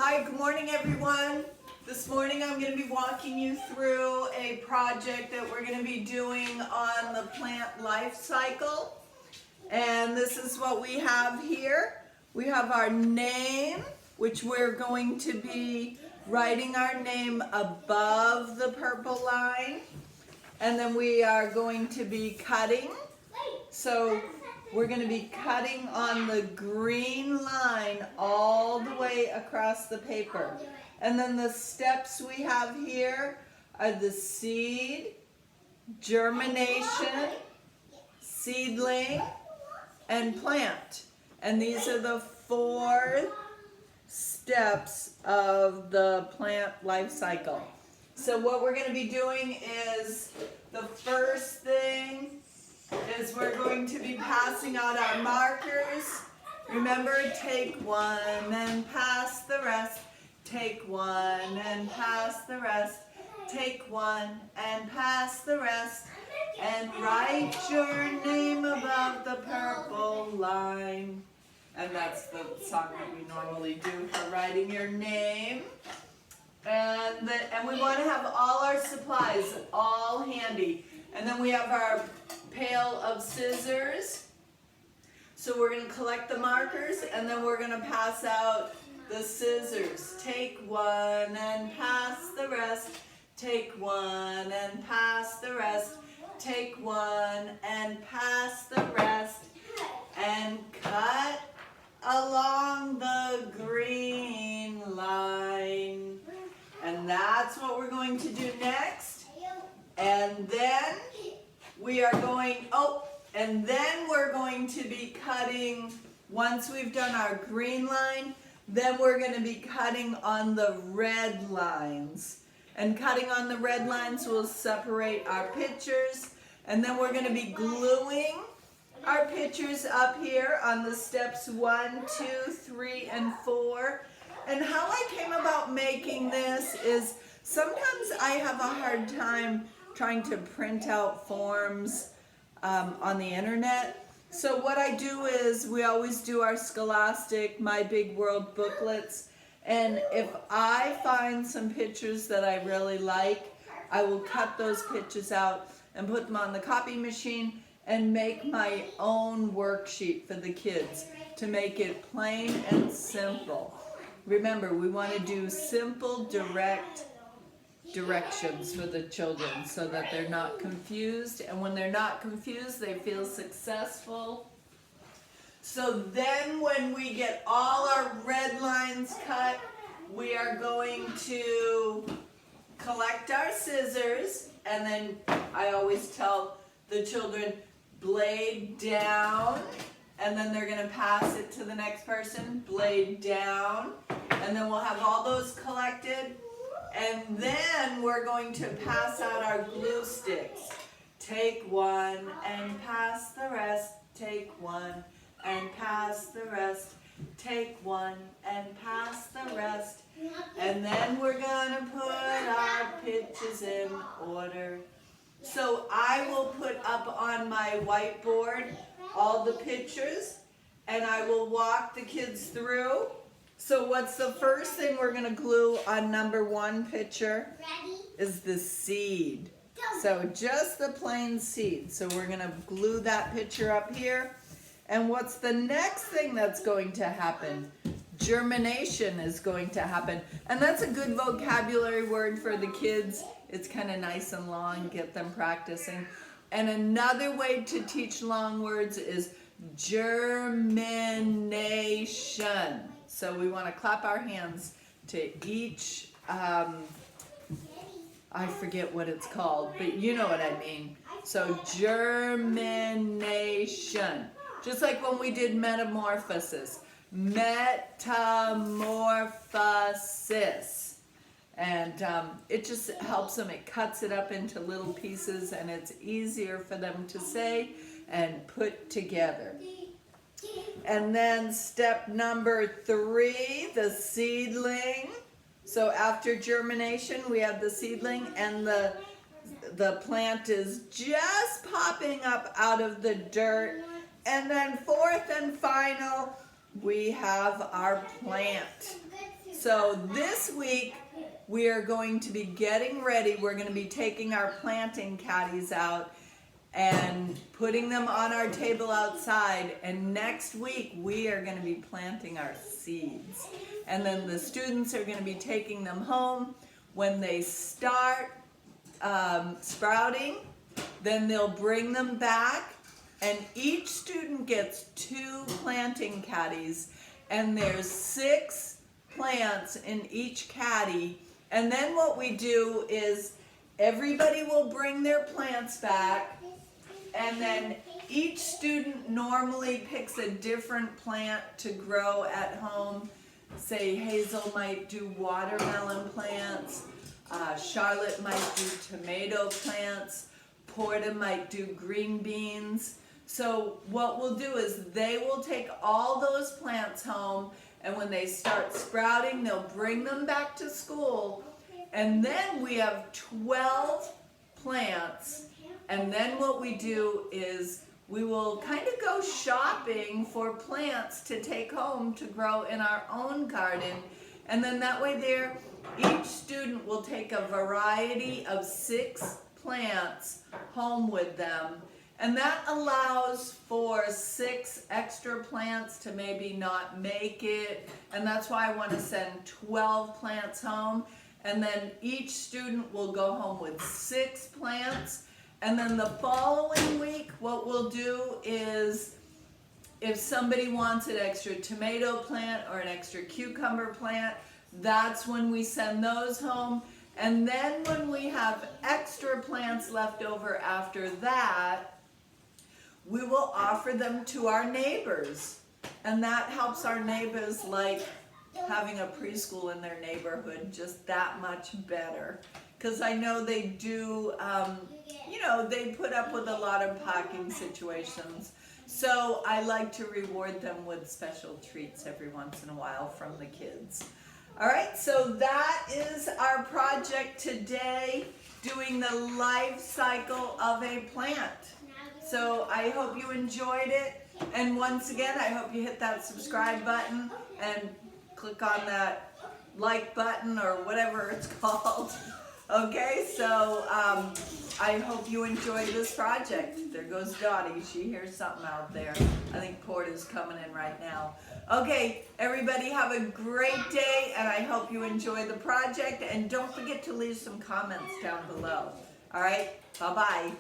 Hi, good morning everyone. This morning I'm going to be walking you through a project that we're going to be doing on the plant life cycle. And this is what we have here. We have our name, which we're going to be writing our name above the purple line. And then we are going to be cutting. So we're going to be cutting on the green line all the way across the paper. And then the steps we have here are the seed, germination, seedling, and plant. And these are the 4 steps of the plant life cycle. So what we're going to be doing is, the first thing is we're going to be passing out our markers. Remember, take one and pass the rest. Take one and pass the rest. Take one and pass the rest. And write your name above the purple line. And that's the song that we normally do for writing your name. And we want to have all our supplies all handy. And then we have our pail of scissors. So we're going to collect the markers and then we're going to pass out the scissors. Take one and pass the rest. Take one and pass the rest. Take one and pass the rest. And cut along the green line. And that's what we're going to do next. And then we are going, and then we're going to be cutting, once we've done our green line, then we're going to be cutting on the red lines. And cutting on the red lines will separate our pictures. And then we're going to be gluing our pictures up here on the steps 1, 2, 3, and 4. And how I came about making this is sometimes I have a hard time trying to print out forms on the internet. So what I do is we always do our Scholastic My Big World booklets. And if I find some pictures that I really like, I will cut those pictures out and put them on the copy machine and make my own worksheet for the kids to make it plain and simple. Remember, we want to do simple, direct directions for the children so that they're not confused. And when they're not confused, they feel successful. So then when we get all our red lines cut, we are going to collect our scissors. And then I always tell the children, blade down. And then they're going to pass it to the next person, blade down. And then we'll have all those collected. And then we're going to pass out our glue sticks. Take one and pass the rest. Take one and pass the rest. Take one and pass the rest. And then we're going to put our pictures in order. So I will put up on my whiteboard all the pictures, and I will walk the kids through. So what's the first thing we're going to glue on number 1 picture is the seed. So just the plain seed. So we're going to glue that picture up here. And what's the next thing that's going to happen? Germination is going to happen. And that's a good vocabulary word for the kids. It's kind of nice and long, get them practicing. And another way to teach long words is germination. So we want to clap our hands to each, I forget what it's called, but you know what I mean. So germination. Just like when we did metamorphosis. Metamorphosis. And it just helps them, it cuts it up into little pieces and it's easier for them to say and put together. And then step number 3, the seedling. So after germination, we have the seedling and the plant is just popping up out of the dirt. And then fourth and final, we have our plant. So this week we are going to be getting ready. We're going to be taking our planting caddies out and putting them on our table outside. And next week we are going to be planting our seeds. And then the students are going to be taking them home. When they start sprouting, then they'll bring them back. And each student gets 2 planting caddies. And there's 6 plants in each caddy. And then what we do is everybody will bring their plants back, and then each student normally picks a different plant to grow at home. Say Hazel might do watermelon plants, Charlotte might do tomato plants, Porta might do green beans. So what we'll do is they will take all those plants home, and when they start sprouting, they'll bring them back to school. And then we have 12 plants. And then what we do is we will kind of go shopping for plants to take home to grow in our own garden. And then that way there, each student will take a variety of 6 plants home with them. And that allows for 6 extra plants to maybe not make it. And that's why I want to send 12 plants home. And then each student will go home with 6 plants. And then the following week, what we'll do is if somebody wants an extra tomato plant or an extra cucumber plant, that's when we send those home. And then when we have extra plants left over after that, we will offer them to our neighbors. And that helps our neighbors, like having a preschool in their neighborhood, just that much better. Because I know they do, they put up with a lot of parking situations. So I like to reward them with special treats every once in a while from the kids. All right, so that is our project today, doing the life cycle of a plant. So I hope you enjoyed it. And once again, I hope you hit that subscribe button and click on that like button or whatever it's called. Okay, so I hope you enjoy this project. There goes Dottie. She hears something out there. I think Porta's coming in right now. Okay, everybody have a great day, and I hope you enjoy the project. And don't forget to leave some comments down below. All right, bye-bye.